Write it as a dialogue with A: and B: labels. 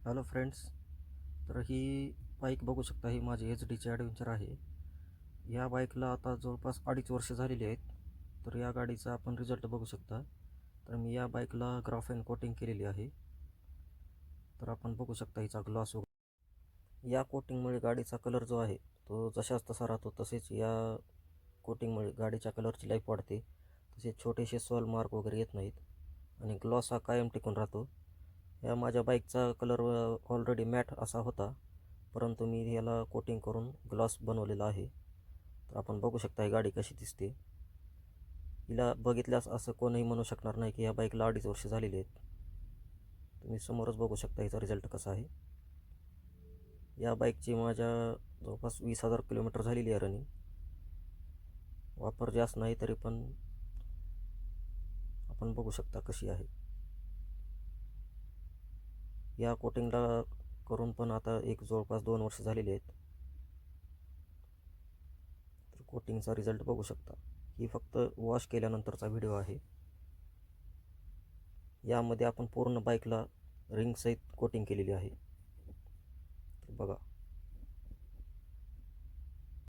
A: Hello friends. तर ही bike बघू शकता, ही माझी HD ची ॲडव्हेंचर आहे. या बाईकला आता जवळपास 2.5 वर्ष झालेली आहेत. तर या गाडीचा आपण रिझल्ट बघू शकता. तर मी या बाईकला ग्राफेन कोटिंग केलेली आहे. तर आपण बघू शकता हिचा ग्लॉस वगैरे. या कोटिंगमुळे गाडीचा कलर जो आहे तो जशाच तसा राहतो. तसेच या कोटिंगमुळे गाडीच्या कलरची लाईफ वाढते. तसेच छोटेसे सॉल मार्क वगैरे येत नाहीत आणि ग्लॉस हा कायम टिकून राहतो. या माझ्या बाईकचा कलर ऑलरेडी मॅट असा होता, परंतु मी याला कोटिंग करून ग्लॉस बनवलेला आहे. तर आपण बघू शकता ही गाडी कशी दिसते. हिला बघितल्यास असं कोणीही म्हणू शकणार नाही की या बाईकला 2.5 वर्ष झालेली आहेत. तुम्ही समोरच बघू शकता हिचा रिझल्ट कसा आहे. या बाईकची माझ्या जवळपास 20,000 किलोमीटर झालेली आहे रनिंग. वापर जास्त नाही तरी पण आपण बघू शकता कशी आहे. या कोटिंगला करून पण आता जवळपास 2 वर्ष झालेली आहेत. तर कोटिंगचा रिझल्ट बघू शकता. ही फक्त वॉश केल्यानंतरचा व्हिडिओ आहे. यामध्ये आपण पूर्ण बाईकला रिंगसहित कोटिंग केलेली आहे. तर बघा.